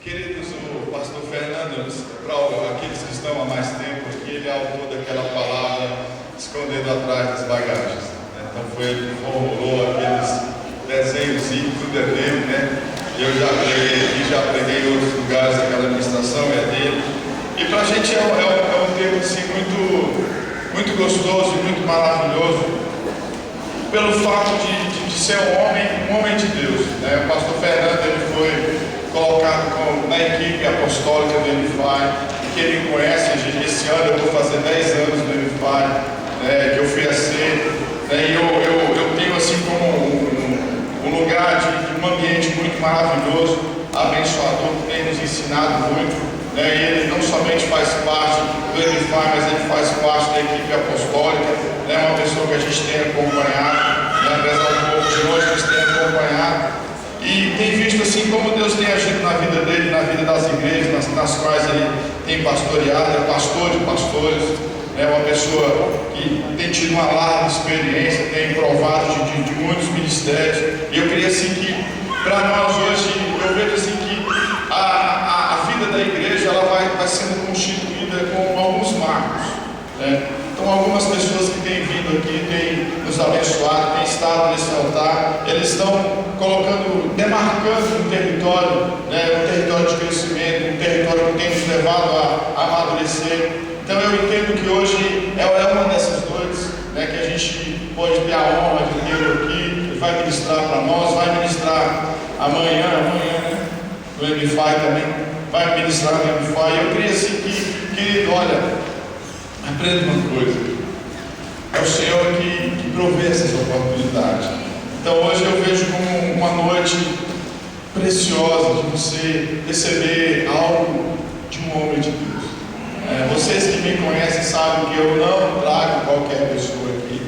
Queridos, o pastor Fernando, para aqueles que estão há mais tempo aqui, ele é autor daquela palavra escondendo atrás das bagagens. Então foi ele que formulou aqueles desenhos e tudo é dele, né? Eu já preguei aqui, já preguei em outros lugares, aquela ministração é dele. E para a gente é um tempo assim, muito gostoso e muito maravilhoso, pelo fato de ser um homem de Deus, né? O pastor Fernando, ele foi colocado na equipe apostólica do Unify, que ele me conhece. Esse ano eu vou fazer 10 anos do Unify, né, que eu fui a ser, né, e eu tenho assim como um lugar de um ambiente muito maravilhoso, abençoador, que tem nos ensinado muito, né, e ele não somente faz parte do Unify, mas ele faz parte da equipe apostólica, né, uma pessoa que a gente tem acompanhado, né, apesar do povo de hoje, eles têm acompanhado. E tem visto assim como Deus tem agido na vida dele, na vida das igrejas nas quais ele tem pastoreado, é pastor de pastores, é uma pessoa que tem tido uma larga experiência, tem provado de muitos ministérios. E eu queria assim que, para nós hoje, eu vejo assim que a vida da igreja ela vai sendo constituída com alguns marcos, né? Então algumas pessoas que têm vindo aqui, têm nos abençoado, têm estado nesse altar, eles estão demarcando um território, né, um território de crescimento, um território que tem nos levado a amadurecer. Então eu entendo que hoje é uma dessas noites, né, que a gente pode ter a honra de tê-lo aqui. Ele vai ministrar para nós, vai ministrar amanhã, né, no Unify também, vai ministrar no Unify. Eu queria assim que, querido, olha, aprenda uma coisa, é o Senhor que provê essas oportunidades. Então hoje eu vejo como uma noite preciosa de você receber algo de um homem de Deus. Vocês que me conhecem sabem que eu não trago qualquer pessoa aqui.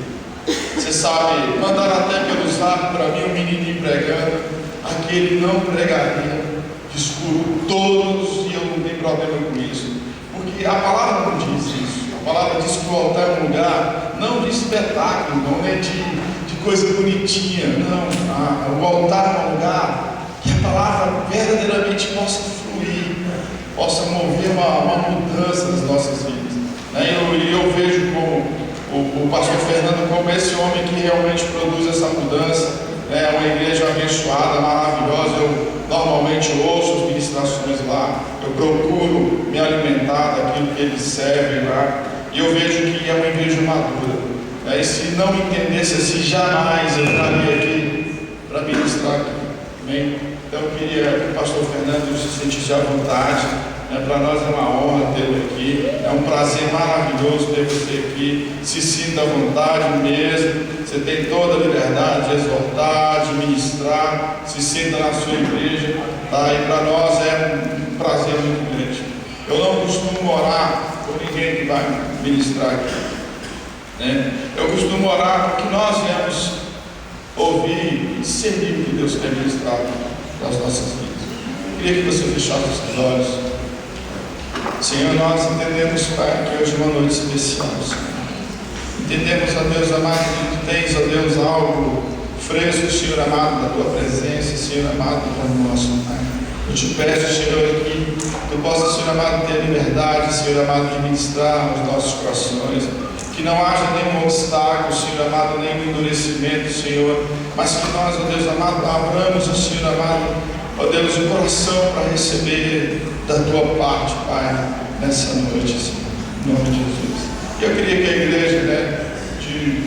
Você sabe, mandaram até pelo zap para mim um menininho pregando, aquele não pregaria, desculpa todos, e eu não tenho problema com isso, porque a palavra não diz isso. A palavra diz que o altar é um lugar não de espetáculo, não é de coisa bonitinha, não. O altar é um lugar que a palavra verdadeiramente possa fluir, possa mover uma mudança nas nossas vidas. E eu vejo como o pastor Fernando como esse homem que realmente produz essa mudança. É uma igreja abençoada, maravilhosa. Eu normalmente ouço as ministrações lá, eu procuro me alimentar daquilo que eles servem lá, e eu vejo que é uma igreja madura. E se não entendesse assim, jamais eu estaria aqui para ministrar aqui. Amém? Então eu queria que o pastor Fernando se sentisse à vontade. Para nós é uma honra tê-lo aqui, é um prazer maravilhoso ter você aqui. Se sinta à vontade mesmo, você tem toda a liberdade de exortar, de ministrar, se sinta na sua igreja, tá? E para nós é um prazer muito grande. Eu não costumo orar por ninguém que vai ministrar aqui, né? Eu costumo orar para que nós venhamos ouvir e discernir o que Deus quer ministrar nas nossas vidas. Eu queria que você fechasse os seus olhos. Senhor, nós entendemos, Pai, que hoje é uma noite especial, Senhor. Entendemos, ó Deus amado, que Tu tens, ó Deus, algo fresco, Senhor amado, da Tua presença, Senhor amado, como nosso Pai. Eu te peço, Senhor, que Tu possa, Senhor amado, ter liberdade, Senhor amado, de ministrar nos nossos corações. Que não haja nenhum obstáculo, Senhor amado, nenhum endurecimento, Senhor. Mas que nós, ó Deus amado, abramos, ó Senhor amado, ó Deus, o coração para receber da Tua parte, Pai, nessa noite, Senhor, em nome de Jesus. E eu queria que a igreja,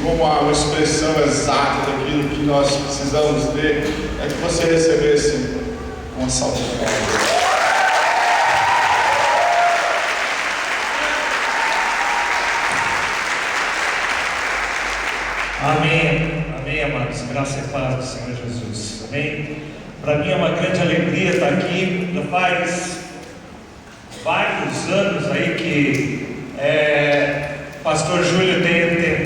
como uma expressão exata daquilo que nós precisamos ter, é que você recebesse uma salva de palmas. Amém, amém, amados, graça e paz do Senhor Jesus, amém. Para mim é uma grande alegria estar aqui. Já faz vários anos aí que Pastor Júlio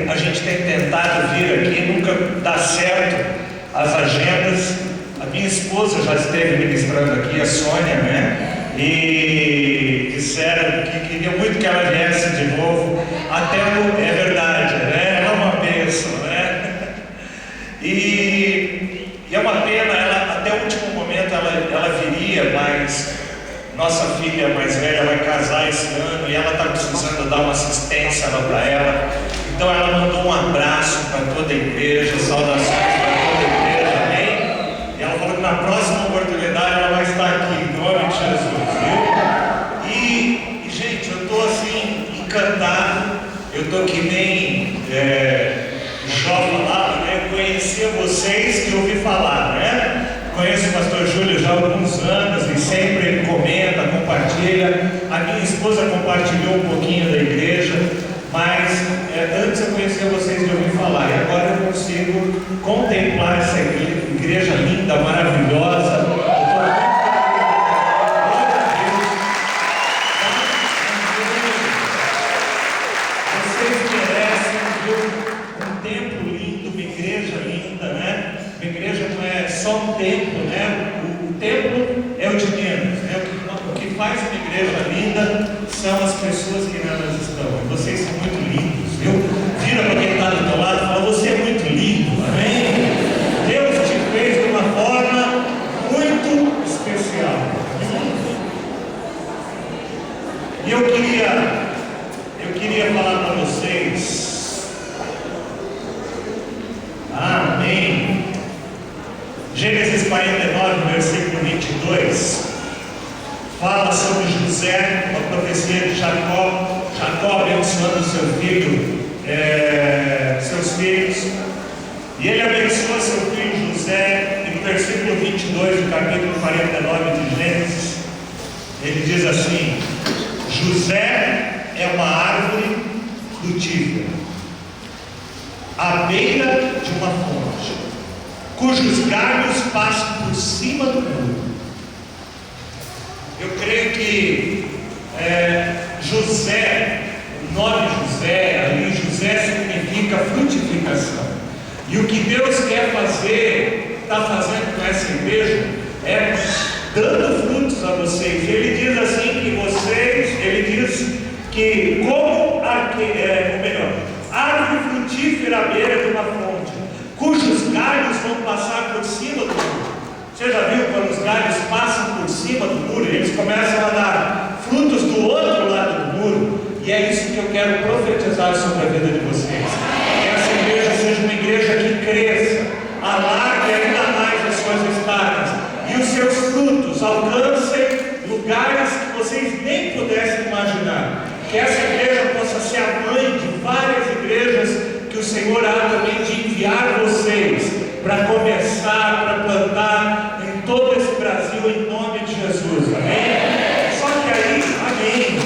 a gente tem tentado vir aqui, nunca dá certo as agendas. A minha esposa já esteve ministrando aqui, a Sônia, né? E disseram que queria muito que ela viesse de novo. É verdade, né? É uma bênção, né? E é uma pena, até o último momento ela viria, mas Nossa filha mais velha vai casar esse ano e ela está precisando dar uma assistência para ela. Então ela mandou um abraço para toda a igreja, saudações para toda a igreja, amém? E ela falou que na próxima oportunidade ela vai estar aqui, em nome de Jesus, viu? E gente, eu estou assim, encantado, eu estou que nem Jó falava, né? Conhecia vocês que ouvi falar, né? Conheço o pastor Júlio já há alguns anos e sempre ele comenta, compartilha. A minha esposa compartilhou um pouquinho da igreja, mas antes eu conhecia vocês de ouvir falar, e agora eu consigo contemplar essa igreja linda, maravilhosa. Vocês merecem, viu? Um templo lindo, uma igreja linda, né? Uma igreja não é só um templo, né? O templo é o de menos, né? O que faz uma igreja linda são as pessoas que nelas estão. E vocês são muito lindos, viu? Vira para quem está do teu lado e fala: você é muito lindo, amém? Deus te fez de uma forma muito especial. E eu queria falar para vocês, amém. Gênesis 49, versículo 22, fala sobre José, uma profecia de Jacó. Jacó abençoando seus filhos, e ele abençoa seu filho José, e no versículo 22 do capítulo 49 de Gênesis, ele diz assim: José é uma árvore frutífera, à beira de uma fonte, cujos galhos passam por cima do muro. Eu creio que José, o nome José, ali José significa frutificação. E o que Deus quer fazer, está fazendo com essa igreja, é dando frutos a vocês. Ele diz assim ele diz que como árvore frutífera à beira de uma fonte, cujos galhos vão passar por cima do muro. Você já viu quando os galhos passam por cima do muro, eles começam a dar frutos do outro lado do muro? E é isso que eu quero profetizar sobre a vida de vocês. Que essa igreja seja uma igreja que cresça, alargue ainda mais as suas estacas, e os seus frutos alcancem lugares que vocês nem pudessem imaginar. Que essa igreja possa ser a mãe de várias igrejas que o Senhor há também de enviar vocês para começar, para plantar em todo esse Brasil, em nome de Jesus, amém? Só que aí, amém.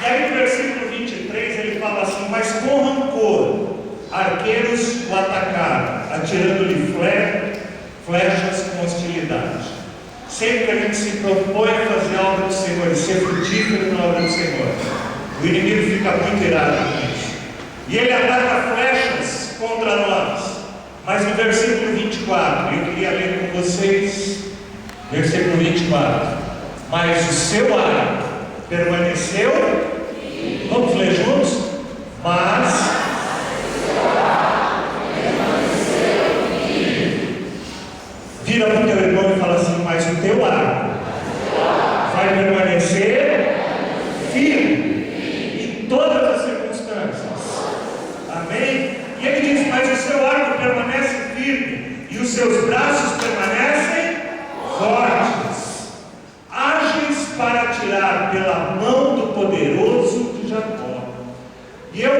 E aí no versículo 23 ele fala assim: mas com rancor arqueiros o atacaram, atirando-lhe flechas com hostilidade. Sempre que a gente se propõe a fazer a obra do Senhor e ser frutífero na obra do Senhor, o inimigo fica muito irado com isso. E ele ataca flechas contra nós. Mas no versículo 24, eu queria ler com vocês, versículo 24: mas o seu arco permaneceu, vamos ler juntos? Mas vira para o teu irmão e fala assim: mas o teu arco vai permanecer firme em todas as circunstâncias, amém? E ele diz: mas o seu arco permanece firme e os seus braços permanecem fortes, ágeis para tirar pela mão do poderoso de Jacó. E eu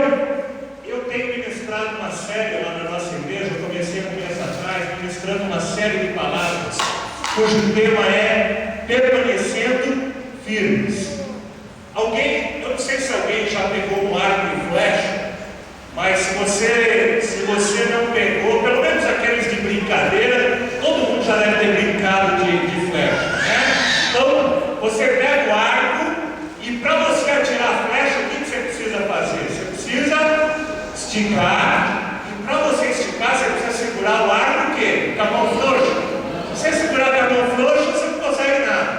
tenho ministrado uma série lá na nossa igreja. Eu comecei um mês atrás ministrando uma série de palavras cujo tema é permanecendo firmes. Eu não sei se alguém já pegou um arco e flecha, mas se você não pegou, pelo menos aqueles de brincadeira, todo mundo já deve ter brincado de flecha, né? Então você pega o arco e para você atirar a flecha, o que você precisa fazer? Você precisa esticar, e para você esticar, você precisa segurar o arco o quê? Com a mão frouxa. Se você segurar com a mão frouxa, você não consegue nada.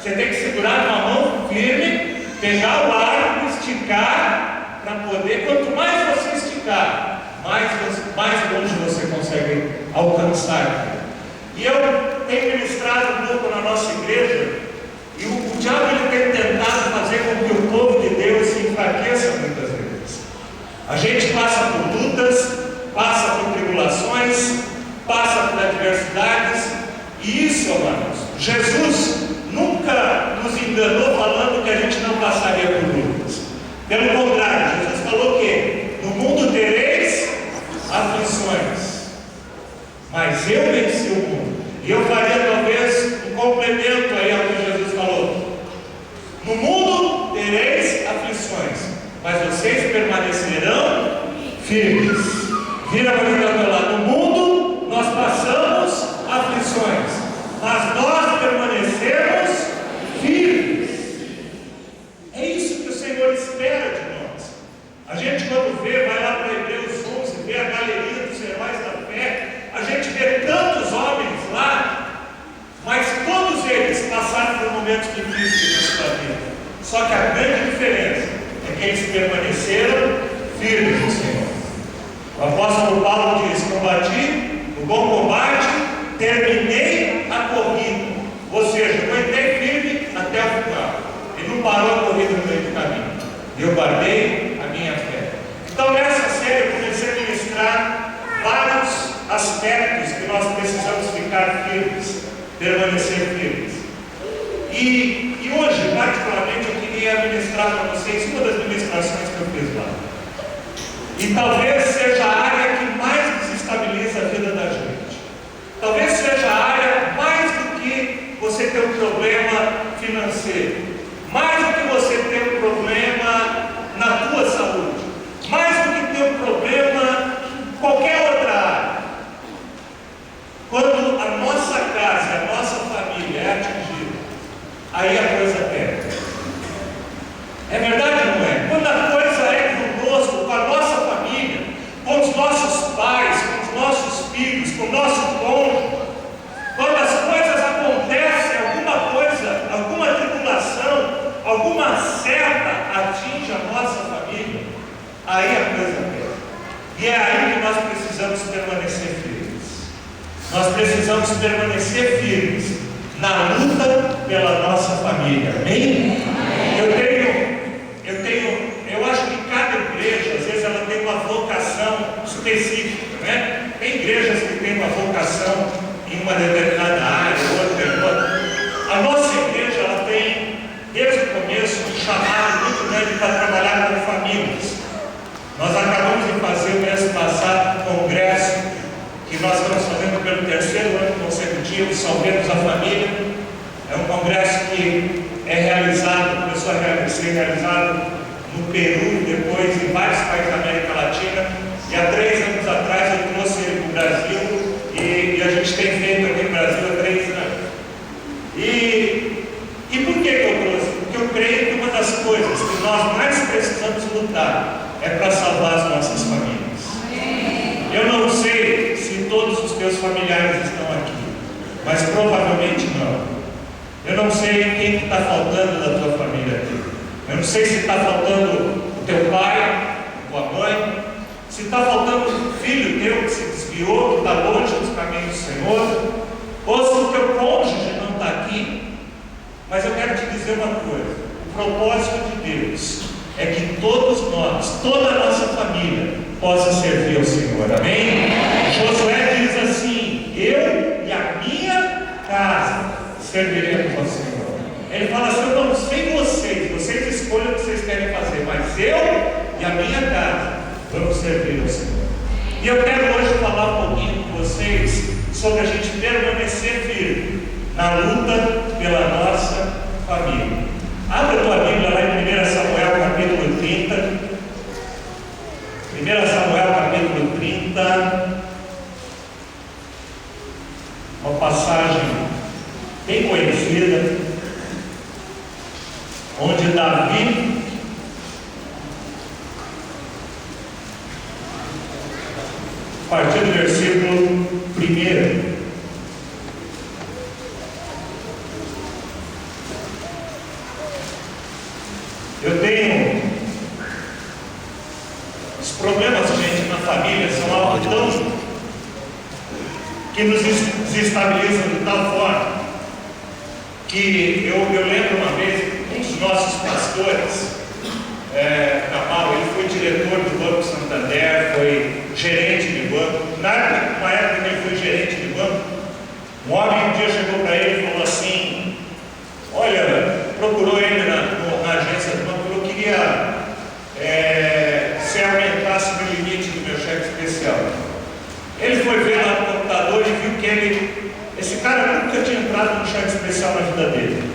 Você tem que segurar com a mão firme, pegar o arco, esticar, para poder, quanto mais você esticar, mais longe você consegue consegue alcançar. E eu tenho ministrado um pouco na nossa igreja, e o diabo ele tem tentado fazer com que o povo de Deus se enfraqueça muitas vezes. A gente passa por lutas, passa por tribulações, passa por adversidades, e isso, amados, Jesus nunca nos enganou falando que a gente não passaria por lutas. Pelo contrário, Jesus falou que no mundo tereis aflições, mas eu venci o mundo. E eu faria talvez um complemento aí ao que Jesus falou. No mundo tereis aflições, mas vocês permanecerão firmes. Vira para quem está ao teu lado. No mundo nós passamos aflições, mas nós permanecemos firmes. É isso que o Senhor espera de nós. A gente, quando vê, vai lá para Hebreus 11, vê a galeria dos heróis da fé, a gente vê tantos homens lá, mas todos eles passaram por momentos difíceis na sua vida. Só que a grande diferença é que eles permaneceram firmes no Senhor. O apóstolo Paulo diz: combati o bom combate, terminei a corrida. Ou seja, aguentei firme até o final. Ele não parou a corrida no meio do caminho. Eu guardei a minha fé. Então, nessa série, eu comecei a ministrar vários aspectos que nós precisamos ficar firmes, permanecer firmes. E hoje, particularmente, eu queria ministrar para vocês uma das ministrações que eu fiz lá. E talvez seja a área que mais desestabiliza a vida da gente. Talvez seja a área mais do que você ter um problema financeiro, mais do que você ter um problema na tua saúde, mais do que ter um problema em qualquer outra área. Quando a nossa casa, a nossa família é atingida, aí a coisa pega. É verdade ou não é? Quando a coisa é conosco, com a nossa família, com os nossos pais, com os nossos filhos, com o nosso cônjuge, quando as coisas acontecem, alguma coisa, alguma tribulação, alguma seta atinge a nossa família, aí a coisa pega. E é aí que nós precisamos permanecer firmes. Nós precisamos permanecer firmes na luta pela nossa família. Amém? Eu acho que cada igreja, às vezes, ela tem uma vocação específica, né? Tem igrejas que têm uma vocação em uma determinada área, outra em outra. A nossa igreja, ela tem, desde o começo, um chamado muito grande para trabalhar com famílias. Nós acabamos de fazer o mês passado um congresso que nós estamos fazendo pelo 3º ano consecutivo, Salvemos a Família. É um congresso que é realizado, começou a ser realizado no Peru, depois em vários países da América Latina, e há 3 anos atrás eu trouxe ele para o Brasil, e a gente tem feito aqui no Brasil há 3 anos. E por que eu trouxe? Porque eu creio que uma das coisas que nós mais precisamos lutar é para salvar as nossas famílias. Eu não sei se todos os teus familiares estão aqui, mas provavelmente não. Eu não sei quem está faltando da tua família aqui. Eu não sei se está faltando o teu pai, a tua mãe, se está faltando um filho teu que se desviou, que está longe dos caminhos do Senhor, ou se o teu cônjuge não está aqui. Mas eu quero te dizer uma coisa: o propósito de Deus é que todos nós, toda a nossa família, possa servir ao Senhor. Amém? Josué diz assim: eu e a minha casa serviremos ao Senhor. Ele fala assim: eu não sei vocês escolhem o que vocês querem fazer, mas eu e a minha casa vamos servir ao Senhor. E eu quero hoje falar um pouquinho com vocês sobre a gente permanecer firme na luta pela nossa família. Abra a tua Bíblia lá em 1 Samuel capítulo 30. 1 Samuel capítulo 30. Uma passagem bem conhecida, onde Davi a partir do versículo 1. Eu tenho os problemas, gente, na família são algo que nos desestabilizam de tal forma que eu lembro uma vez, um dos nossos pastores, Cabal, ele foi diretor do Banco Santander, foi gerente de banco. Na época que ele foi gerente de banco, um homem um dia chegou para ele e falou assim: olha, procurou ele na agência do banco, eu queria se aumentasse o limite do meu cheque especial. Ele foi ver lá no computador e viu que esse cara nunca tinha entrado no cheque especial na vida dele.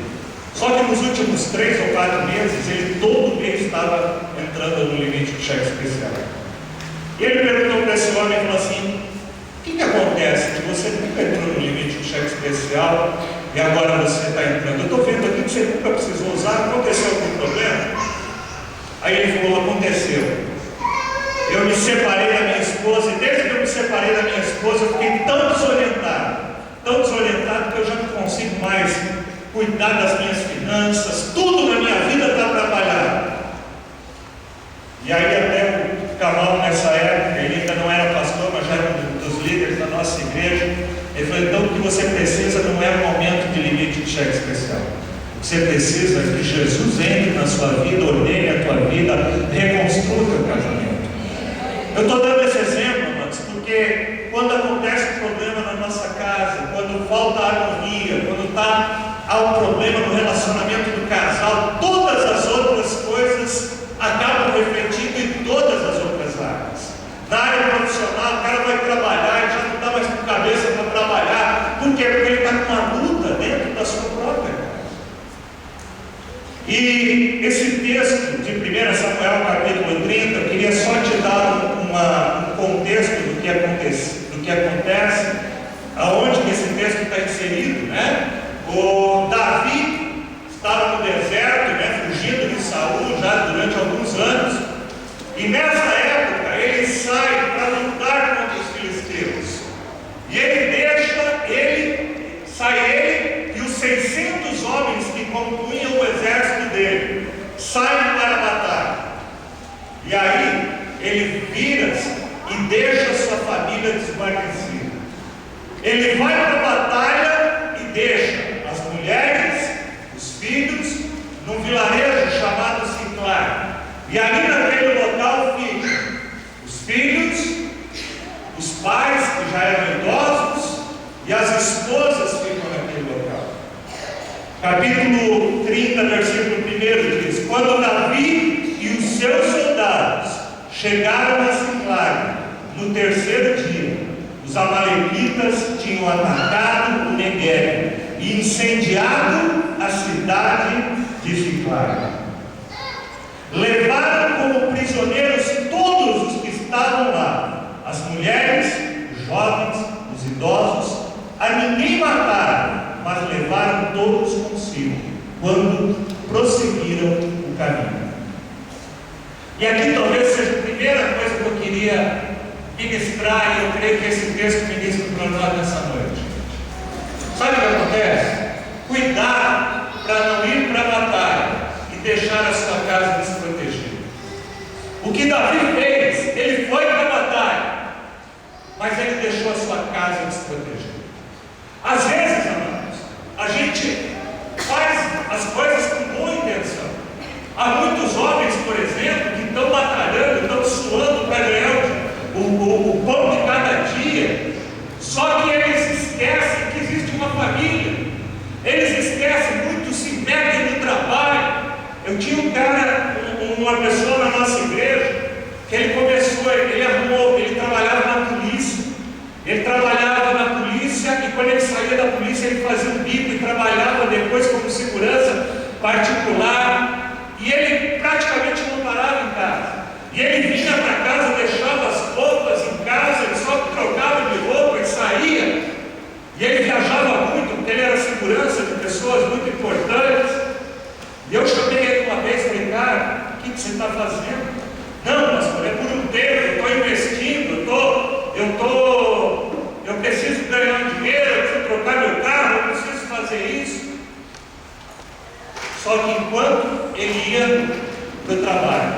Só que nos últimos 3 ou 4 meses, ele todo mês estava entrando no limite do cheque especial. E ele perguntou para esse homem e falou assim: o que acontece que você nunca entrou no limite do cheque especial e agora você está entrando? Eu estou vendo aqui que você nunca precisou usar, aconteceu algum problema? Aí ele falou: aconteceu. Eu me separei da minha esposa, e desde que eu me separei da minha esposa, eu fiquei tão desorientado que eu já não consigo mais cuidar das minhas finanças, tudo na minha vida está atrapalhado. E aí até o Cabal, nessa época, ele ainda não era pastor, mas já era um dos líderes da nossa igreja, ele falou: então o que você precisa não é um aumento de limite de cheque especial. O que você precisa é que Jesus entre na sua vida, ordene a tua vida, reconstrua o teu casamento. Eu estou dando esse exemplo, amados, porque quando acontece um problema na nossa casa, quando falta harmonia, quando há um problema no relacionamento do casal, todas as outras coisas acabam refletindo em todas as outras áreas. Na área profissional, o cara vai trabalhar e já não está mais com cabeça para trabalhar. Por quê? Porque ele está com uma luta dentro da sua própria casa. E esse texto de 1 Samuel, capítulo 30, eu queria só te dar um contexto do que acontece, aonde que esse texto está inserido, né? O Davi estava no deserto, né, fugindo de Saul já durante alguns anos, e nessa época ele sai para lutar contra os filisteus, e ele e os 600 homens que compunham o exército dele saem para a batalha. E aí ele vira-se e deixa sua família desguarnecida. Ele vai para a batalha e deixa as mulheres, os filhos, num vilarejo chamado Siclag. E ali naquele local ficam os filhos, os pais que já eram idosos e as esposas ficam naquele local. Capítulo 30, versículo 1 diz: quando Davi e os seus soldados chegaram a Siclag no terceiro dia, os amalequitas tinham atacado o Negueb e incendiado a cidade de Siclag. Levaram como prisioneiros todos os que estavam lá, as mulheres, os jovens, os idosos. A ninguém mataram, mas levaram todos consigo, quando prosseguiram o caminho. E aqui talvez seja a primeira coisa que eu queria ministrar, e eu creio que esse texto ministra para nós nessa noite. Sabe o que acontece? Cuidado para não ir para a batalha e deixar a sua casa desprotegida. O que Davi fez, ele foi para a batalha, mas ele deixou a sua casa desprotegida. Às vezes, amados, a gente faz as coisas com boa intenção. Há muitos homens, por exemplo, que estão batalhando, estão suando para ganhar o pão de cada dia, só que eles esquecem que existe uma família. Eles esquecem, muitos se metem no trabalho. Eu tinha um cara, uma pessoa na nossa igreja, que ele trabalhava na polícia. Ele trabalhava na polícia, e quando ele saía da polícia, ele fazia um bico e trabalhava depois como segurança particular. E ele praticamente não parava em casa. E ele vinha para casa, deixava as roupas em casa, ele só trocava de roupa e saía. E ele viajava muito, porque ele era segurança de pessoas muito importantes. E eu chamei ele uma vez e falei: cara, o que você está fazendo? Não, pastor, é por um tempo, eu estou investindo, eu preciso ganhar um dinheiro, eu preciso trocar meu carro, eu preciso fazer isso. Só que enquanto ele ia para o trabalho,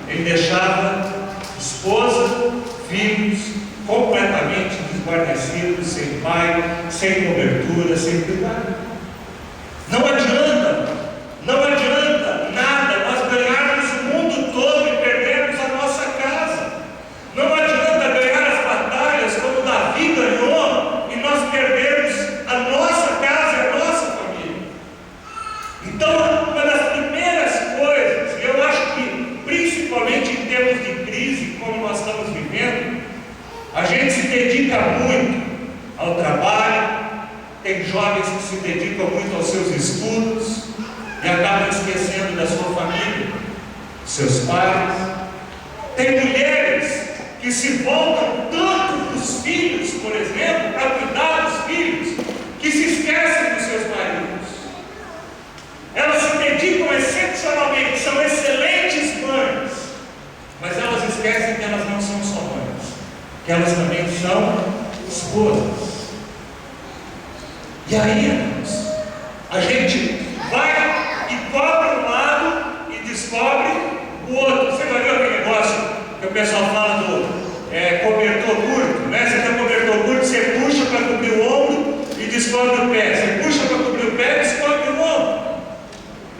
ele deixava esposa, filhos, completamente desguarnecidos, sem pai, sem cobertura, sem cuidado. Não adianta nada nós ganharmos o mundo todo e perdermos a nossa casa. Não adianta ganhar as batalhas como Davi ganhou e nós perdermos a nossa casa e a nossa família. Então, uma das primeiras coisas, eu acho que principalmente em termos de crise como nós estamos vivendo, a gente se dedica muito ao trabalho. Tem jovens que se dedicam muito aos seus estudos e acabam esquecendo da sua família, seus pais. Tem mulheres que se voltam tanto para os filhos, por exemplo, para cuidar dos filhos, que se esquecem dos seus maridos. Elas se dedicam excepcionalmente, são excelentes mães, mas elas esquecem que elas não são só mães, que elas também são esposas. E aí, irmãos, a gente vai e cobre um lado e descobre o outro. Você já viu aquele negócio que o pessoal fala do cobertor curto, né? Você tem cobertor curto, você puxa para cobrir o ombro e descobre o pé. Você puxa para cobrir o pé e descobre o ombro.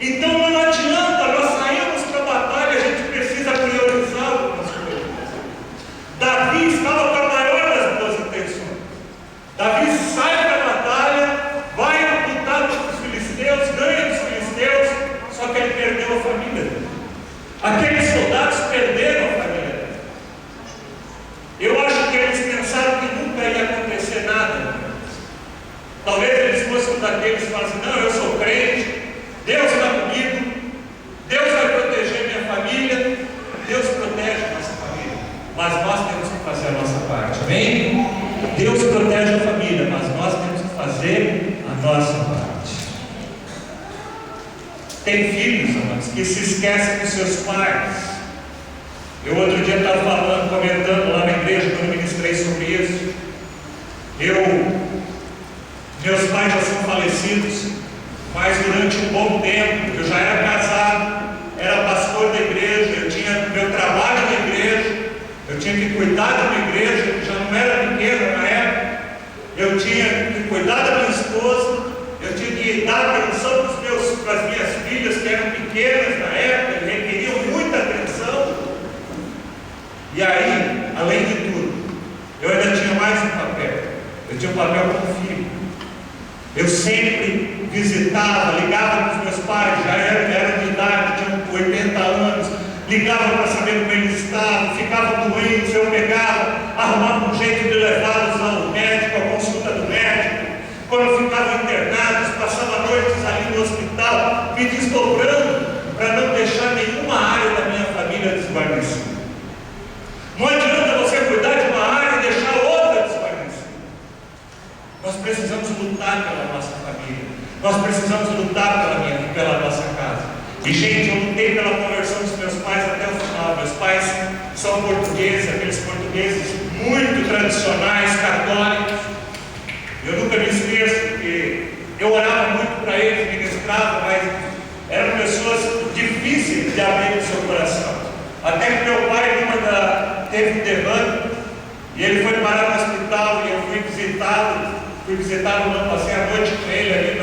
Então não adianta, nós saímos para a batalha, a gente precisa priorizar algumas coisas. Davi estava com a maior das boas intenções. Davi sai para a batalha, vai lutar contra os filisteus, ganha dos filisteus, só que ele perdeu a família dele. Aqueles soldados perderam a família dele. Eu acho que eles pensaram que nunca ia acontecer nada. Talvez eles fossem daqueles que falassem: não, eu sou crente, Deus está comigo, Deus vai proteger minha família. Deus protege a nossa família, mas nós temos que fazer a nossa parte, amém? Deus protege a família, mas nós temos que fazer a nossa parte. Tem filhos, amados, que se esquecem dos seus pais. Eu outro dia estava falando, comentando lá na igreja, quando eu ministrei sobre isso. Meus pais já são falecidos, mas durante um bom tempo, eu já era casado, era pastor da igreja, eu tinha meu trabalho na igreja, eu tinha que cuidar da minha igreja, já não era pequena na época, eu tinha que cuidar da minha esposa, eu tinha que dar atenção para as minhas filhas que eram pequenas na época, requeriam muita atenção. E aí, além de tudo, eu ainda tinha mais um papel. Eu tinha um papel como filho. Eu sempre visitava, ligava para os meus pais, já eram de idade, tinham 80 anos, ligava para saber como eles estavam, ficavam doentes, eu pegava, arrumava um jeito de levá-los ao médico, à consulta do médico. Quando ficavam internados, passava noites ali no hospital, me desdobrando para não deixar nenhuma área da minha família desguarnecida. Não adianta você cuidar de uma área e deixar outra desguarnecida. Nós precisamos lutar pela nossa família. Nós precisamos lutar pela nossa casa. E gente, eu lutei pela conversão dos meus pais até o final. Meus pais são portugueses, aqueles portugueses muito tradicionais, católicos. Eu nunca me esqueço, porque eu orava muito para eles, ministrava, mas eram pessoas difíceis de abrir o seu coração. Até que meu pai teve um derrame e ele foi parar no hospital e eu fui visitá-lo, não passei a noite com ele ali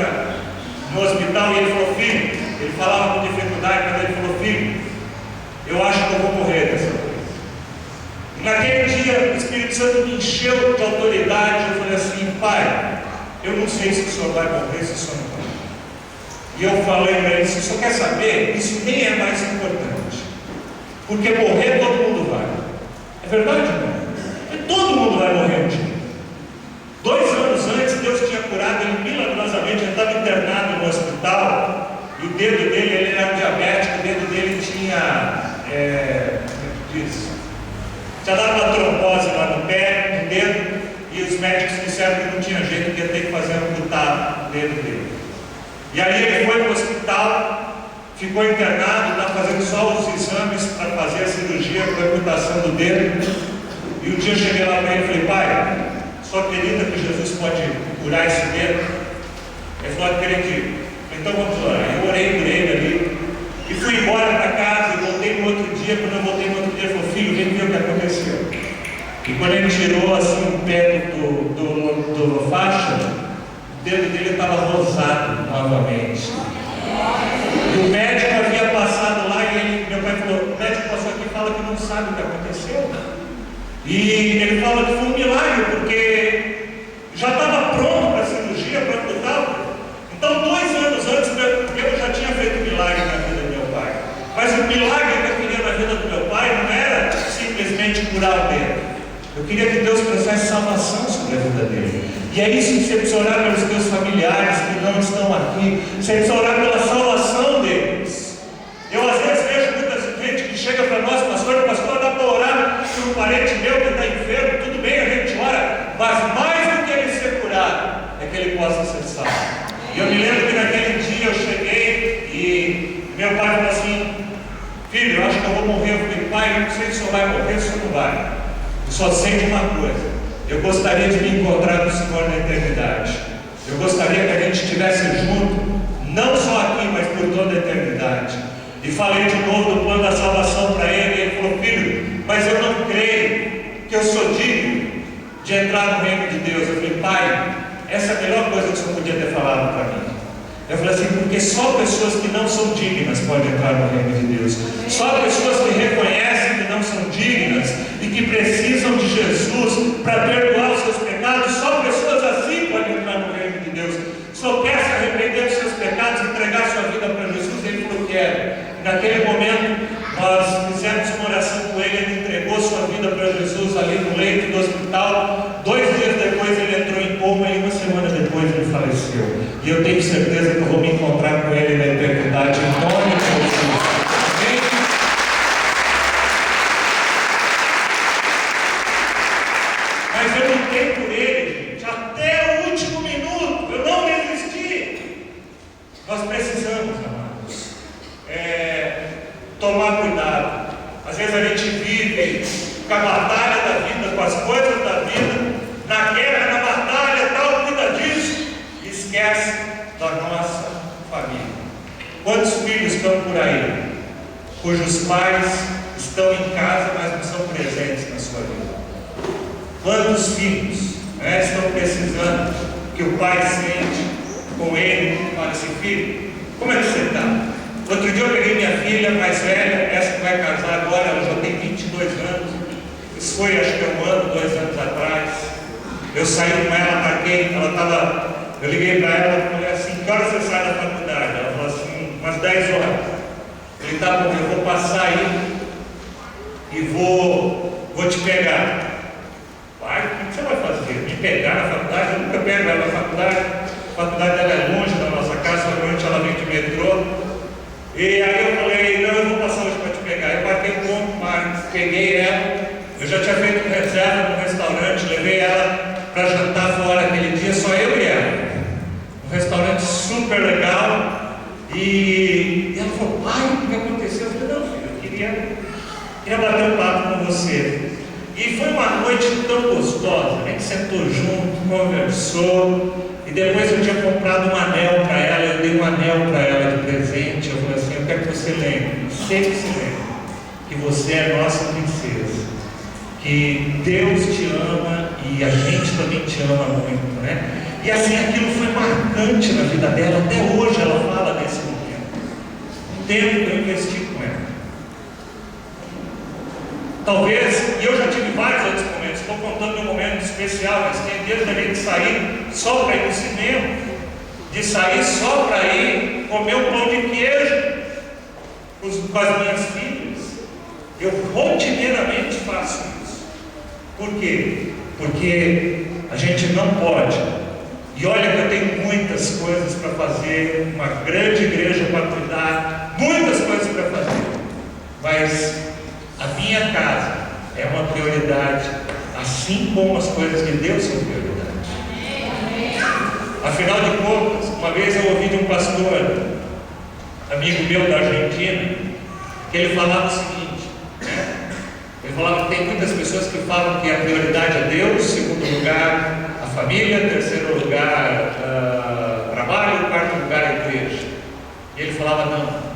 no hospital, e ele falou: filho, ele falava com dificuldade, mas ele falou: filho, eu acho que eu vou morrer dessa vez. E naquele dia o Espírito Santo me encheu de autoridade. Eu falei assim: pai, eu não sei se o senhor vai morrer, se o senhor não vai. E eu falei para ele: se o senhor quer saber, isso nem é mais importante, porque morrer todo mundo vai. É verdade, irmão? Todo mundo vai morrer um dia. 2 anos antes, Deus tinha curado ele milagrosamente. Ele estava internado no hospital e o dedo dele, ele era diabético, o dedo dele tinha tinha dado uma trombose lá no pé, no dedo, e os médicos disseram que não tinha jeito, que ia ter que fazer um amputado no dedo dele. E aí ele foi para o hospital, ficou internado, está fazendo só os exames para fazer a cirurgia com a amputação do dedo. E um dia eu cheguei lá para ele e falei: pai, só acredita que Jesus pode curar esse dedo? Ele falou: acredito. Então vamos orar. Eu orei por ele ali e fui embora para casa e voltei no outro dia. Quando eu voltei no outro dia, ele falou: filho, vem ver o que aconteceu. que quando ele tirou assim o pé do faixa, o dedo dele estava rosado novamente. E o médico havia passado lá e meu pai falou, o médico passou aqui e fala que não sabe o que aconteceu. E ele fala que foi um milagre, porque já estava pronto para a cirurgia, para amputar. Então 2 anos antes, eu já tinha feito um milagre na vida do meu pai. Mas o milagre que eu queria na vida do meu pai não era simplesmente curar o dedo. Eu queria que Deus trouxesse salvação sobre a vida dele. E é isso que você precisa orar pelos teus familiares que não estão aqui. Você precisa orar pela salvação deles. Eu às vezes vejo muita gente que chega para nós, pastor, dá para orar por um parente meu que está enfermo. Tudo bem, a gente ora, mas mais do que ele ser curado, é que ele possa ser salvo. E eu me lembro que naquele dia eu cheguei e meu pai falou assim, filho, eu acho que eu vou morrer. Eu falei, pai, eu não sei se o senhor vai morrer ou se o senhor não vai. Eu só sei de uma coisa, eu gostaria de me encontrar com o Senhor na eternidade. Eu gostaria que a gente estivesse junto, não só aqui, mas por toda a eternidade. E falei de novo do plano da salvação para ele, e ele falou, filho, mas eu não creio que eu sou digno de entrar no reino de Deus. Eu falei, pai, essa é a melhor coisa que o senhor podia ter falado para mim. Eu falei assim, porque só pessoas que não são dignas podem entrar no reino de Deus. Só pessoas que reconhecem que não são dignas e que precisam de Jesus para perdoar os seus pecados, só pessoas assim podem entrar no reino de Deus. Só quer se arrepender dos seus pecados e entregar sua vida para Jesus, ele falou que era. Naquele momento, nós fizemos uma oração com ele, ele entregou sua vida para Jesus ali no leito do hospital. 2 dias depois ele entrou em coma e 1 semana depois ele faleceu. E eu tenho certeza que eu vou me encontrar com ele na eternidade, em nome de Jesus. Amém? Mas eu lutei por ele, gente, até o último minuto. Eu não desisti. Nós precisamos, amados, tomar cuidado. Às vezes a gente vive com a batalha da vida, com as coisas da vida, na guerra, na batalha, tal, cuida disso, e esquece da nossa família. Quantos filhos estão por aí, cujos pais estão em casa, mas não são presentes na sua vida? Quantos filhos estão precisando que o pai sente com ele, fala assim, filho, como é que você está? Outro dia eu peguei minha filha mais velha, essa que vai casar agora, ela já tem 22 anos. Isso foi acho que 1 ano, 2 anos atrás. Eu saí com ela, marquei, eu liguei para ela e falei assim, que horas você sai da faculdade? Ela falou assim, umas 10 horas. Eu falei, tá bom, eu vou passar aí e vou te pegar. Pai, o que você vai fazer? Me pegar na faculdade? Eu nunca pego ela na faculdade. A faculdade dela é longe da nossa casa, normalmente ela vem de metrô. E aí eu falei, não, eu vou passar hoje para te pegar. Eu marquei um ponto, mas peguei ela. Eu já tinha feito reserva no restaurante, levei ela para jantar fora aquele dia, só eu e ela. Um restaurante super legal. E ela falou, pai, o que aconteceu? Eu falei, não, filho, eu queria bater um papo com você. E foi uma noite tão gostosa, a gente sentou junto, conversou. E depois eu tinha comprado um anel para ela, eu dei um anel para ela de presente. Eu falei assim, eu quero que você lembre, sempre se lembre, que você é nossa princesa, que Deus te ama e a gente também te ama muito, né? E assim, aquilo foi marcante na vida dela, até hoje ela fala desse momento. Um tempo que eu investi com ela. Talvez, e eu já tive vários outros momentos, estou contando um momento especial, mas tem dias da gente sair só para ir no cinema, de sair só para ir comer um pão de queijo com as minhas filhas. Eu rotineiramente faço isso. Por quê? Porque a gente não pode. E olha que eu tenho muitas coisas para fazer, uma grande igreja para cuidar, muitas coisas para fazer, mas a minha casa é uma prioridade, assim como as coisas de Deus são prioridade. Afinal de contas, uma vez eu ouvi de um pastor, amigo meu da Argentina, que ele falava o seguinte, né? Ele falava que tem muitas pessoas que falam que a prioridade é Deus, segundo lugar a família, terceiro lugar trabalho, quarto lugar a igreja. E ele falava, não.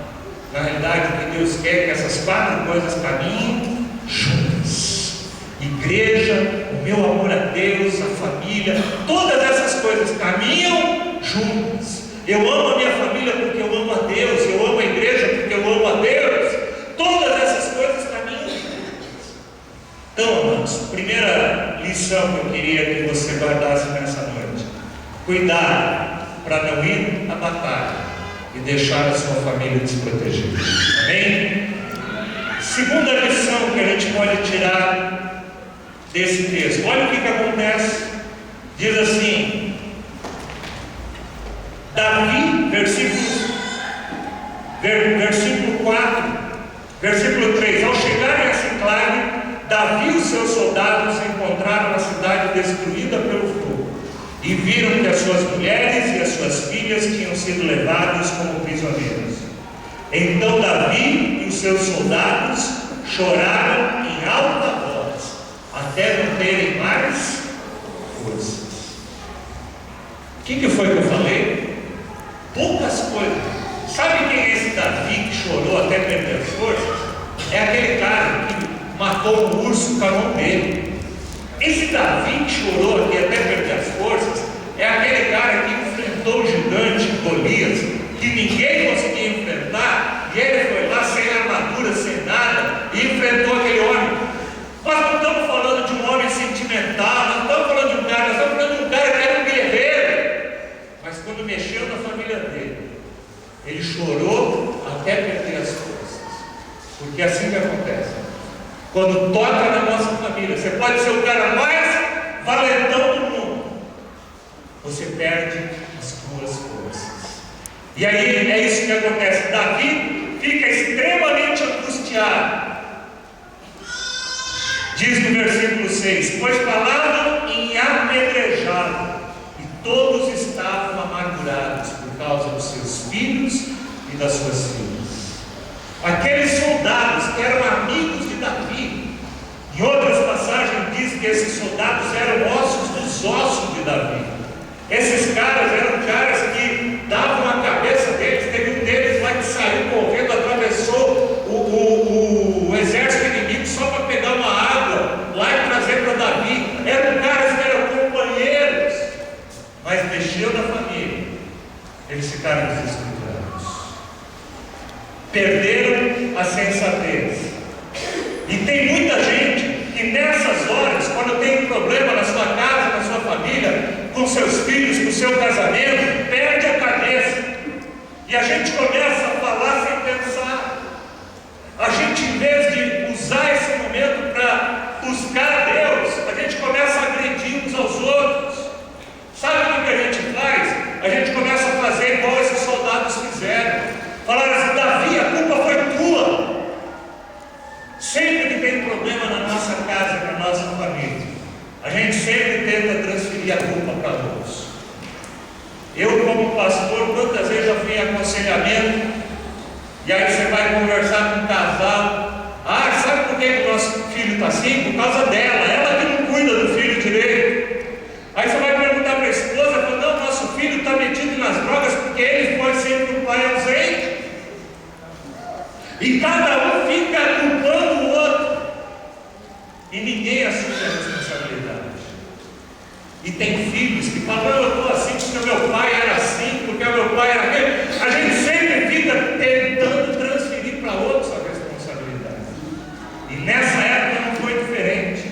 Na realidade, o que Deus quer é que essas 4 coisas caminhem juntas. E igreja, o meu amor a Deus, a família, todas essas coisas caminham juntas. Eu amo a minha família porque eu amo a Deus, eu amo a igreja porque eu amo a Deus. Todas essas coisas caminham juntas. Então, amados, primeira lição que eu queria que você guardasse nessa noite: cuidado para não ir à batalha e deixar a sua família desprotegida. Amém? Segunda lição que a gente pode tirar desse texto: olha o que acontece. Diz assim, Davi, versículo 4, versículo 3: ao chegarem a Siclague, Davi e os seus soldados encontraram a cidade destruída pelo fogo, e viram que as suas mulheres e as suas filhas tinham sido levadas como prisioneiros. Então Davi e os seus soldados choraram em alta voz, até não terem mais forças. O que foi que eu falei? Poucas coisas. Sabe quem é esse Davi que chorou até perder as forças? É aquele cara que matou um urso com a mão dele. Esse Davi que chorou aqui até perder as forças é aquele cara que enfrentou o gigante Golias, que ninguém conseguia enfrentar, e ele foi lá sem armadura, sem nada, e enfrentou aquele homem. Nós não estamos falando de um homem sentimental, nós estamos falando de um cara, nós estamos falando de um cara que era um guerreiro, mas quando mexeu na família dele, ele chorou até perder as forças. Porque é assim que acontece. Quando toca na nossa família, você pode ser o cara mais valentão do mundo, você perde as suas forças. E aí é isso que acontece. Davi fica extremamente angustiado. Diz no versículo 6: pois falavam em apedrejá-lo, e todos estavam amargurados por causa dos seus filhos e das suas filhas. Aqueles soldados que eram amigos de Davi, em outras passagens diz que esses soldados eram ossos dos ossos de Davi. Esses caras eram caras que davam a cabeça deles. Teve um deles lá que saiu correndo, atravessou o exército inimigo só para pegar uma água lá e trazer para Davi. Eram caras que eram companheiros, mas mexeu na família, eles ficaram desestruturados, perderam a sensatez. E tem muita gente que nessas horas, quando tem um problema na sua casa, na sua família, com seus filhos, com o seu casamento, perde a cabeça. E a gente começa a falar sem pensar. A gente, em vez de usar esse momento para buscar a Deus, a gente começa a agredir uns aos outros. Sabe o que a gente faz? A gente começa a fazer igual esses soldados fizeram. Falaram assim: Davi, a culpa foi tua. Sempre que tem problema na nossa casa, na nossa família, a gente sempre tenta transferir a culpa para outros. Eu, como pastor, quantas vezes já fui em aconselhamento, e aí você vai conversar com um casal: ah, sabe por que o nosso filho está assim? Por causa dela, ela que não cuida do filho direito. Aí você vai perguntar para a esposa, fala: não, nosso filho está metido nas drogas porque ele foi sempre um pai ausente. E cada um fica culpando o outro, e ninguém assume a responsabilidade. E tem filhos que falam: eu estou assim porque o meu pai era assim, porque o meu pai era aquele. A gente sempre fica tentando transferir para outros a responsabilidade. E nessa época não foi diferente.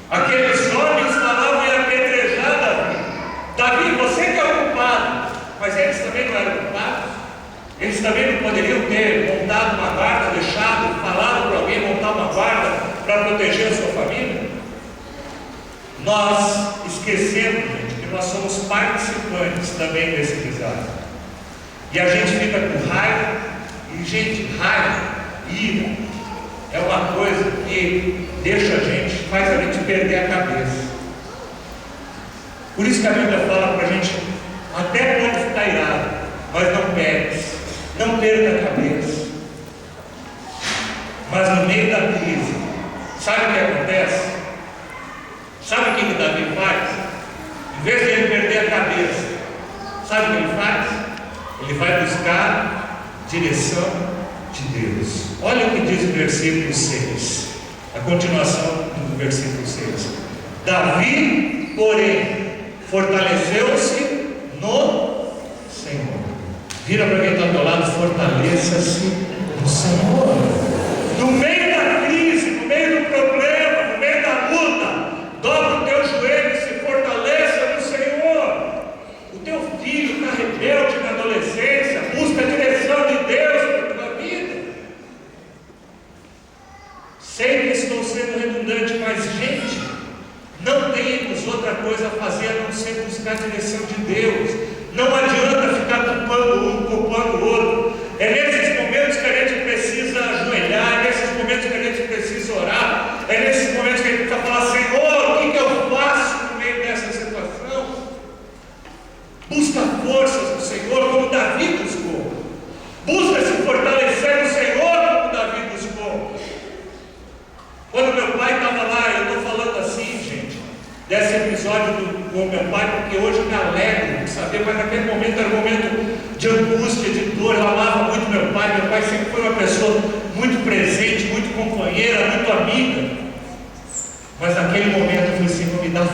Aqueles homens falavam em apedrejar Davi. Davi, você que é o culpado. Mas eles também não eram culpados. Eles também não poderiam ter montado uma guarda, falado para alguém montar uma guarda para proteger a sua família? Nós esquecemos, gente, que nós somos participantes também desse desastre. E a gente fica com raiva, e gente, raiva, ira, é uma coisa que deixa a gente, faz a gente perder a cabeça. Por isso que a Bíblia fala para a gente: até pode ficar irado, mas não peques. Não perca a cabeça. Mas no meio da crise, sabe o que acontece? Sabe o que Davi faz? Em vez de ele perder a cabeça, sabe o que ele faz? Ele vai buscar direção de Deus. Olha o que diz o versículo 6, a continuação do versículo 6. Davi, porém, fortaleceu-se no Senhor. Vira para quem está ao teu lado, fortaleça-se no Senhor. No meio da crise, no meio do problema, no meio da luta, dobra o teu joelho e se fortaleça no Senhor. O teu filho está rebelde na adolescência, busca a direção de Deus para a tua vida. Sei que estou sendo redundante, mas gente, não temos outra coisa a fazer a não ser buscar a direção de Deus. Não adianta ficar culpando um, culpando o outro. É nesses momentos que a gente precisa ajoelhar, é nesses momentos que a gente precisa orar, é nesses momentos que a gente precisa falar: Senhor, o que eu faço no meio dessa situação? Busca forças no Senhor, como Davi buscou. Busca se fortalecer no Senhor, como Davi buscou. Quando meu pai estava lá, eu estou falando assim, gente, desse episódio com meu pai, porque hoje eu me alegro de saber, mas naquele momento era um momento de angústia, de dor. Eu amava muito meu pai sempre foi uma pessoa muito presente, muito companheira, muito amiga. Mas naquele momento eu falei: Senhor, me dá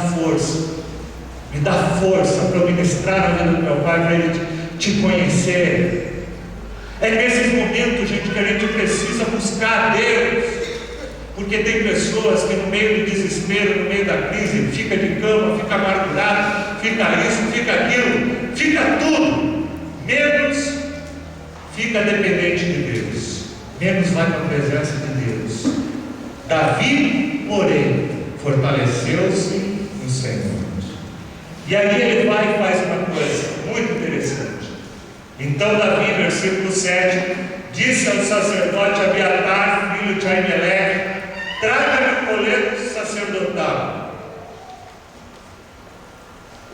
força para eu ministrar na vida do meu pai, para ele te conhecer. É nesses momentos, gente, que a gente precisa buscar a Deus. Porque tem pessoas que no meio do desespero, no meio da crise, fica de cama, fica amargurado, fica isso, fica aquilo, fica tudo, menos fica dependente de Deus, menos vai para a presença de Deus. Davi, porém, fortaleceu-se no Senhor. E aí ele vai e faz uma coisa muito interessante. Então Davi, versículo 7, disse ao sacerdote Abiatar, filho de Aimeleque: traga-me o colete sacerdotal.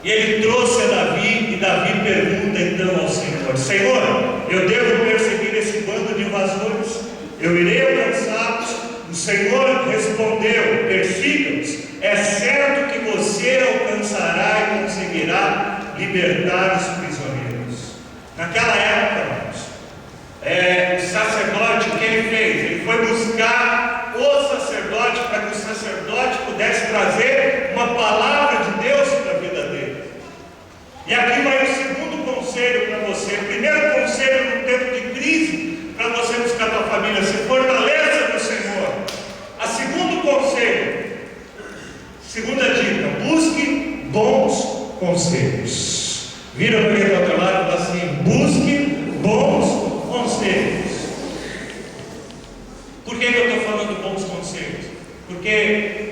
E ele trouxe a Davi, e Davi pergunta então ao Senhor: Senhor, eu devo perseguir esse bando de invasores? Eu irei alcançá-los? O Senhor respondeu: persiga-os. É certo que você alcançará e conseguirá libertar os prisioneiros. Naquela época, o sacerdote, o que ele fez? Ele foi buscar o sacerdote para que o sacerdote pudesse trazer uma palavra de Deus para a vida dele. E aqui vai o segundo conselho para você. Primeiro conselho no tempo de crise, para você buscar a tua família: se fortaleça no Senhor. A segundo conselho, segunda dica: busque bons conselhos. Vira para quem está ao teu lado e fala assim: busque bons conselhos. Por que eu estou falando bons conselhos? Porque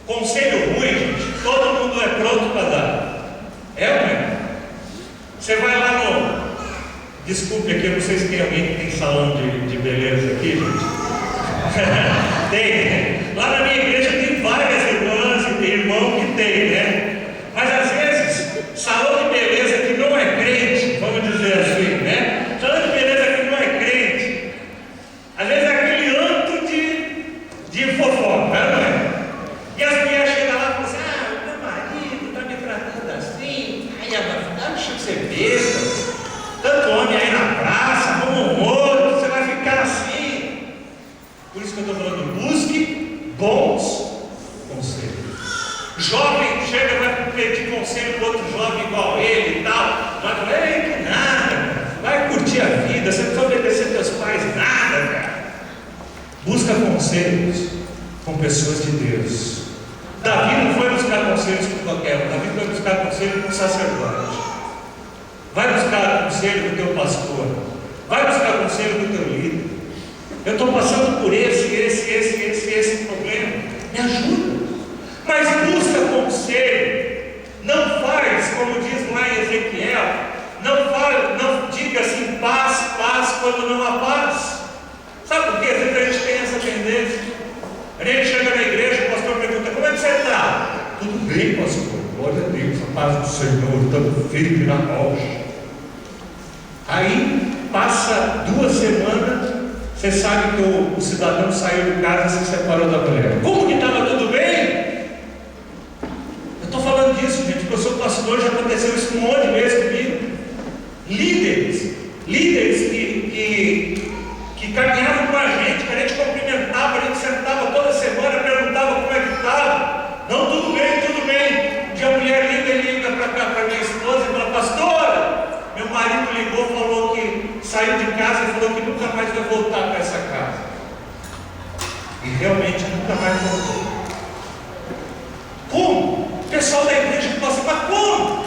conselho ruim, gente, todo mundo é pronto para dar. É ou não é? Você vai lá no... Desculpe aqui, eu não sei se tem alguém que tem salão de beleza aqui, gente. Tem. Lá na minha igreja tem várias irmãs e tem irmão que tem, né? Mas às vezes, salão de beleza que não é crente, vamos dizer assim, né? Salão de beleza que não é crente, às vezes é aquele anto de fofoca, não é? E as mulheres chegam lá e falam assim: meu marido está me tratando assim, deixa de ser besta, tanto homem aí na praça, arruma um outro, você vai ficar assim. Por isso que eu estou falando: busque bons conselhos. Jovem chega e vai pedir conselho para outro jovem igual ele e tal, vai falar: ei, que nada, cara. Vai curtir a vida, você não precisa obedecer teus pais, nada, cara. Busca conselhos com pessoas de Deus. Davi não foi buscar conselhos com qualquer um, Davi foi buscar conselho com o sacerdote. Vai buscar conselho com o teu pastor, vai buscar conselho com o teu líder. Eu estou passando por esse problema, me ajuda. Mas busca conselho. Não faz como diz lá em Ezequiel, não diga assim: paz, paz, quando não há paz. Sabe por quê? Às vezes a gente tem essa tendência. A gente chega na igreja, o pastor pergunta: como é que você está? Tudo bem, pastor, glória a Deus, a paz do Senhor, estamos firmes na rocha. Aí passa 2 semanas, você sabe que o cidadão saiu de casa e se separou da mulher. Como que estava tudo bem? Eu estou falando disso, gente, porque eu sou pastor, já aconteceu isso um monte de vezes comigo. Líderes que caminhavam com a gente cumprimentava, a gente sentava toda semana, perguntava como é que nunca mais voltou. Como? O pessoal da igreja fala assim, mas como?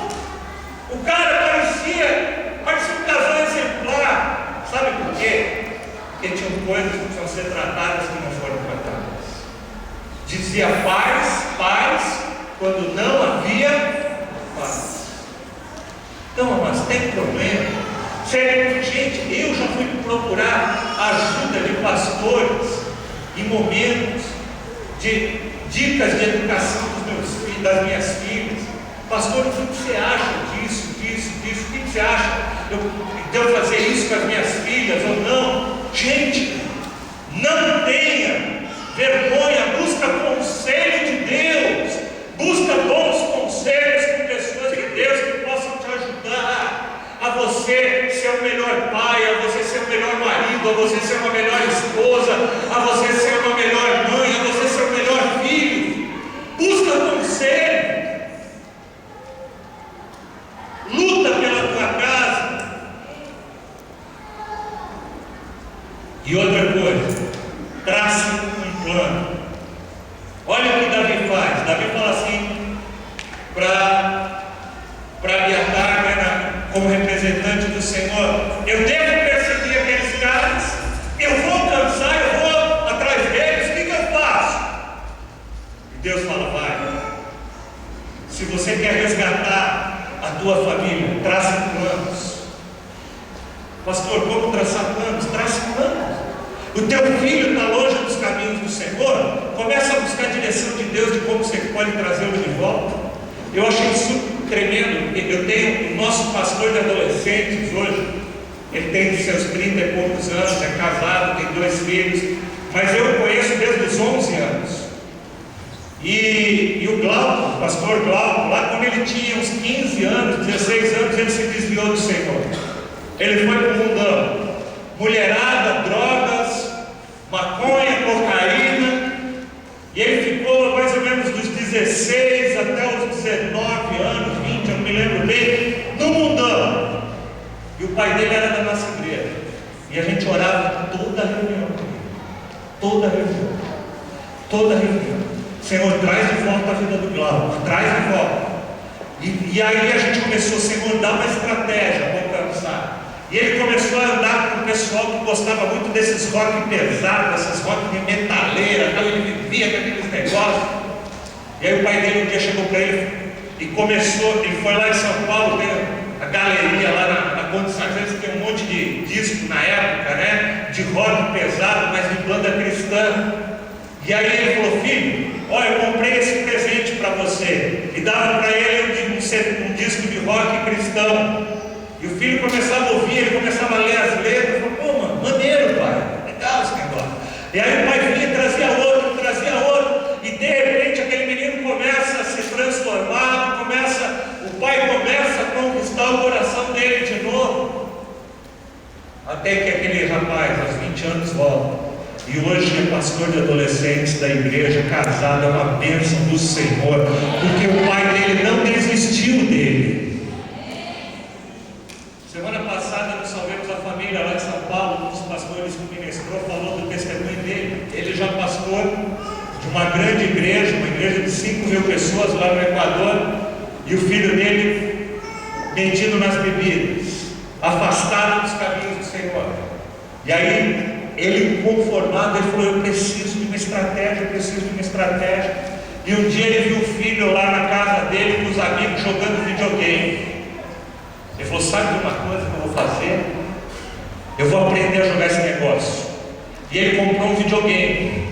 O cara parecia um casal exemplar. Sabe por quê? Porque tinham coisas que precisam ser tratadas que não foram tratadas. Dizia paz, quando não havia paz. Então, mas tem problema. Sério, gente, eu já fui procurar ajuda de pastores em momentos de dicas de educação dos meus filhos, das minhas filhas. Pastor, o que você acha disso? O que você acha? Eu devo fazer isso com as minhas filhas ou não? Gente, não tenha vergonha, busca conselho de Deus, busca bons conselhos com pessoas de Deus que possam te ajudar a você ser o melhor pai, a você ser o melhor marido, a você ser uma melhor esposa, a você ser uma melhor mãe, a você ser o melhor filho. Busca conselho, luta pela tua casa. E outra coisa, trace um plano. Olha o que Davi faz. Davi fala assim para Abiatar, né, como representante do Senhor: eu devo perseguir aqueles caras, eu vou alcançar, eu vou atrás deles, o que eu faço? E Deus fala: vai. Se você quer resgatar a tua família, trace planos. Pastor, como traçar planos? Trace planos. O teu filho está longe dos caminhos do Senhor, começa a buscar a direção de Deus de como você pode trazê-lo de volta. Eu achei isso tremendo. Eu tenho o nosso pastor de adolescentes hoje, ele tem seus 30 e poucos anos, é casado, tem 2 filhos, mas eu o conheço desde os 11 anos. E o Glauco, o pastor Glauco, lá quando ele tinha uns 15 anos, 16 anos, ele se desviou do Senhor. Ele foi para o mundão, mulherada, drogas, maconha, cocaína, e ele ficou mais ou menos dos 16 até os 19 anos, 20, eu não me lembro bem, no mundão. E o pai dele era da nossa igreja, e a gente orava toda reunião, toda reunião. Senhor, traz de volta a vida do Glauco, traz de volta. E aí a gente começou: Senhor, dá uma estratégia para alcançar. E ele começou a andar com o pessoal que gostava muito desses rock pesados, esses rock de metaleira, então ele vivia com aqueles negócios. E aí o pai dele um dia chegou para ele e começou, ele foi lá em São Paulo, tem a galeria lá na Condição, eles tem um monte de disco na época, né, de rock pesado, mas de banda cristã. E aí ele falou: filho, olha, eu comprei esse presente para você. E dava para ele um disco de rock cristão. E o filho começava a ouvir, ele começava a ler as letras. Falou: pô, mano, maneiro, pai, legal esse negócio. E aí o pai vinha e trazia outro. E de repente aquele menino começa a se transformar, o pai começa a conquistar o coração dele de novo. Até que aquele rapaz, aos 20 anos, volta. E hoje é pastor de adolescentes da igreja, casado, é uma bênção do Senhor, porque o pai dele não desistiu dele. Semana passada nós salvamos a família lá em São Paulo, um dos pastores que ministrou falou do testemunho dele. Ele já pastor de uma grande igreja, uma igreja de 5.000 pessoas lá no Equador, e o filho dele metido nas bebidas, afastado dos caminhos do Senhor. E aí ele, conformado, ele falou: eu preciso de uma estratégia. E um dia ele viu o filho lá na casa dele com os amigos jogando videogame. Ele falou: sabe de uma coisa que eu vou fazer? Eu vou aprender a jogar esse negócio. E ele comprou um videogame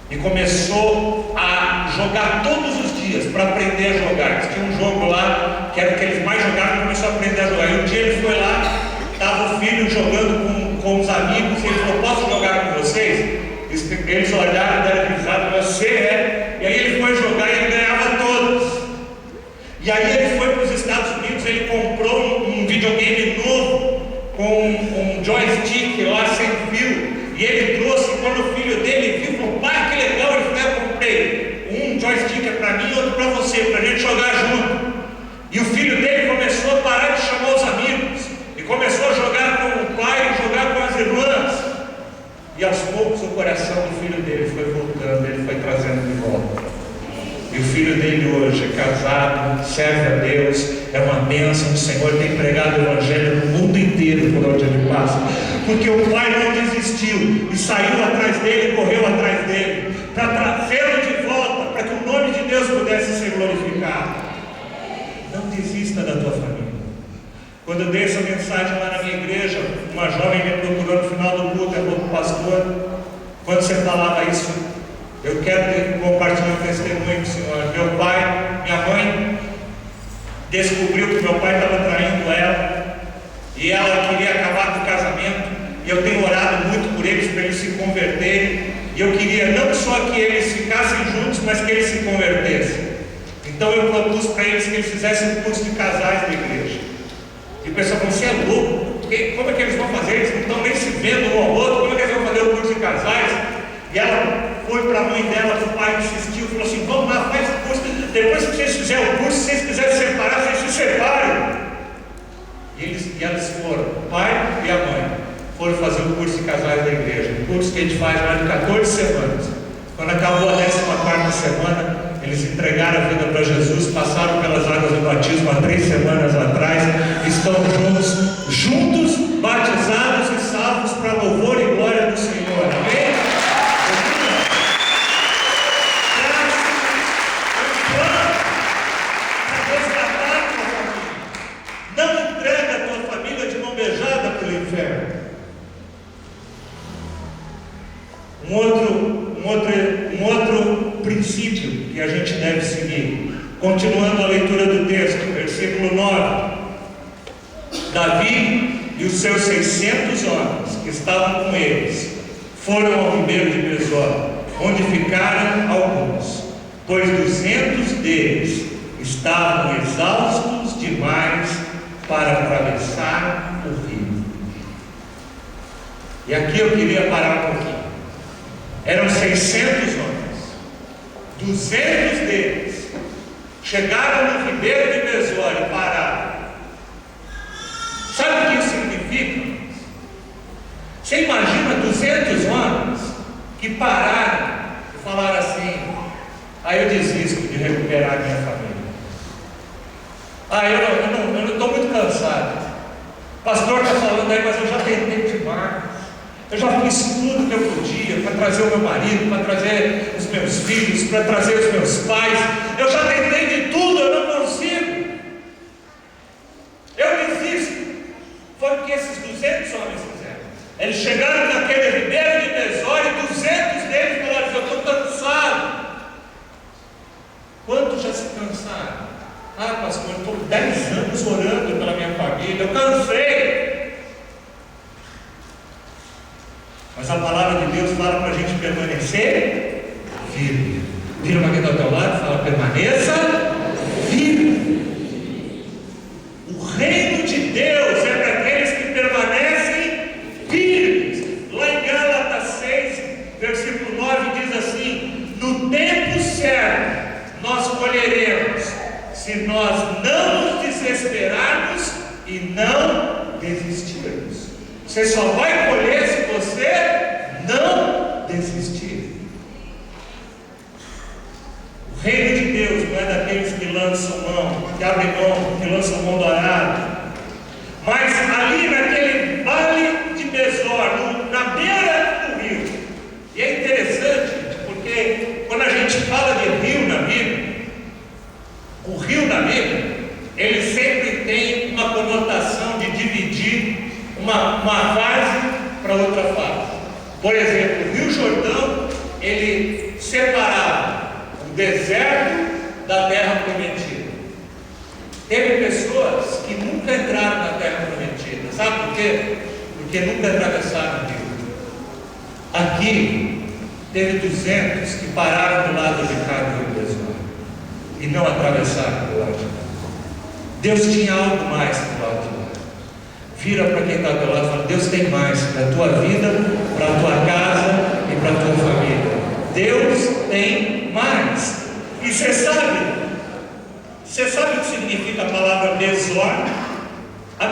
e começou a jogar todos os dias para aprender a jogar. Tinha um jogo lá que era o que eles mais jogavam, e começou a aprender a jogar. E um dia ele foi lá, estava o filho jogando com os amigos, e ele falou: posso jogar com vocês? Eles olharam, deram risada: você é? E aí ele foi jogar e ele ganhava todos. E aí ele foi para os Estados Unidos, ele comprou um videogame novo com um joystick lá sem fio, e ele trouxe. Quando o filho dele viu, falou: pai, que legal. Ele falou: eu comprei um joystick é para mim e outro para você, para a gente jogar junto. E o filho dele começou a parar de chamar os amigos e começou a jogar com o pai, jogar com as irmãs. E aos poucos o coração do filho dele foi voltando. casado, serve a Deus, é uma bênção. O Senhor tem pregado o Evangelho no mundo inteiro por onde ele passa, porque o pai não desistiu e saiu atrás dele, correu atrás dele, para trazê-lo de volta, para que o nome de Deus pudesse ser glorificado. Não desista da tua família. Quando eu dei essa mensagem lá na minha igreja, uma jovem me procurou no final do culto, ela falou: pastor, quando você falava isso, eu quero compartilhar um testemunho com o senhor. Meu pai, minha mãe descobriu que meu pai estava traindo ela e ela queria acabar com o casamento, e eu tenho orado muito por eles, para eles se converterem, e eu queria não só que eles ficassem juntos, mas que eles se convertessem. Então eu propus para eles que eles fizessem um curso de casais da igreja. E o pessoal falou: você é louco? Como é que eles vão fazer? Eles não estão nem se vendo um ao outro, como é que eles vão fazer o curso de casais? E ela foi para a mãe dela, o pai insistiu, falou assim: vamos lá, faz o curso, depois que vocês fizerem o curso, se vocês quiserem separar, vocês se separam. E elas foram, o pai e a mãe foram fazer o curso de casais da igreja, um curso que a gente faz mais de 14 semanas. Quando acabou a 14ª semana, eles entregaram a vida para Jesus, passaram pelas águas do batismo há 3 semanas atrás, estão juntos, batizados e salvos para louvor e glória do Senhor. Amém? Não entrega a tua família de mão beijada pelo inferno. Um outro princípio que a gente deve seguir, continuando a leitura do texto, versículo 9: Davi e os seus 600 homens que estavam com eles foram ao ribeiro de Besor, onde ficaram alguns, pois 200 deles estavam exaustos demais para atravessar o rio. E aqui eu queria parar um pouquinho. Eram 600 homens, 200 deles chegaram no ribeiro de Besor e pararam. Sabe o que isso significa? Você imagina 200 homens que pararam e falaram assim: eu desisto de recuperar a minha família. Eu não estou muito cansado. O pastor está falando aí, mas eu já tentei demais. Eu já fiz tudo que eu podia para trazer o meu marido, para trazer os meus filhos, para trazer os meus pais. Eu já tentei de tudo, eu não consigo. Eu desisto. Foi o que esses 200 homens fizeram. Eles chegaram naquele ribeiro de Besor e 200 deles falaram: eu estou cansado. Quantos já se cansaram? Pastor, eu estou 10 anos orando pela minha família, eu cansei. Mas a palavra de Deus fala para a gente permanecer firme. Vira para quem está ao teu lado e fala: permaneça firme. O reino de Deus é para aqueles que permanecem firmes. Lá em Gálatas 6, versículo 9 diz assim: no tempo certo nós colheremos, se nós não nos desesperarmos e não desistirmos. Você só vai colher se você não desistir. O reino de Deus não é daqueles que lançam mão, que abrem mão, que lançam mão do arado. Mas ali naquele vale de Besor, na beira do rio. E é interessante, porque quando a gente fala de rio na Bíblia, o rio na Bíblia, ele sempre tem uma conotação de dividir uma fase para outra fase. Por exemplo, o Rio Jordão, ele separava o deserto da terra prometida. Teve pessoas que nunca entraram na terra prometida. Sabe por quê? Porque nunca atravessaram o rio. Aqui teve 200 que pararam do lado de cá do Rio Besor e não atravessaram do lado de cá. Deus tinha algo mais do lado de lá. Vira para quem está ao teu lado e fala: Deus tem mais para a tua vida, para a tua casa e para a tua família. Deus tem mais. E você sabe o que significa a palavra Besor? A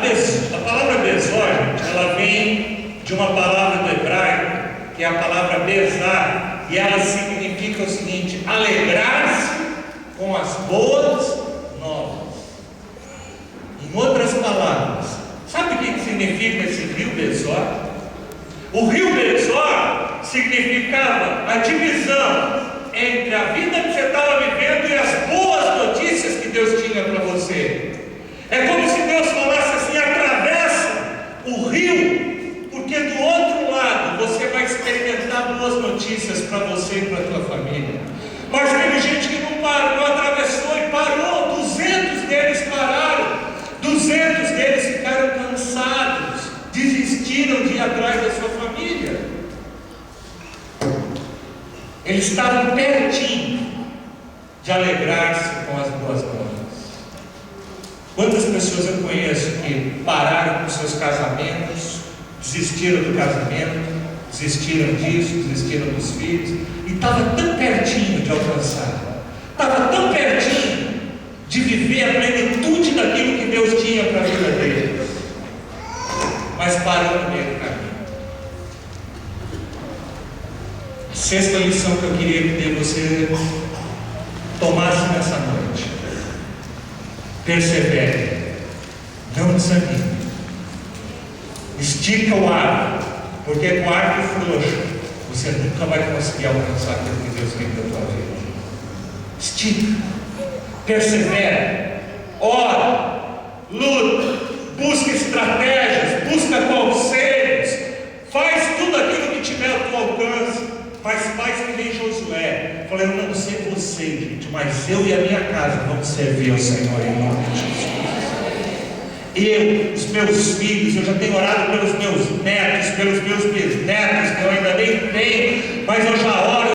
palavra Besor, ela vem de uma palavra do hebraico, que é a palavra Besar, e ela significa o seguinte: alegrar-se com as boas novas. Em outras palavras, sabe o que significa esse rio Besor? O rio Besor significava a divisão entre a vida que você estava vivendo e as boas notícias que Deus tinha para você. É como se Deus falasse assim: atravessa o rio, porque do outro lado você vai experimentar boas notícias para você e para a tua família. Mas teve gente que não parou, não atravessou e parou. 200 deles pararam, 200 deles ficaram cansados, desistiram de ir atrás da sua família. Eles estavam pertinho de alegrar-se com as boas novas. Quantas pessoas eu conheço que pararam com seus casamentos, desistiram do casamento, desistiram disso, desistiram dos filhos, e estava tão pertinho de alcançar, estava tão pertinho de viver a plenitude daquilo que Deus tinha para a vida deles, mas parou no meio do caminho. A sexta lição que eu queria que você tomasse nessa noite: persevere, não desanime, estica o arco, porque com arco frouxo você nunca vai conseguir alcançar aquilo que Deus tem da tua vida. Estica, persevera, ora, luta, busca estratégias, busca conselhos, faz tudo aquilo que tiver ao teu alcance, mas faz que nem Josué. Falei: eu não sei você, gente, mas eu e a minha casa vamos servir ao Senhor em nome de Jesus. Eu, os meus filhos, eu já tenho orado pelos meus netos, pelos meus bisnetos, que eu ainda nem tenho, mas eu já oro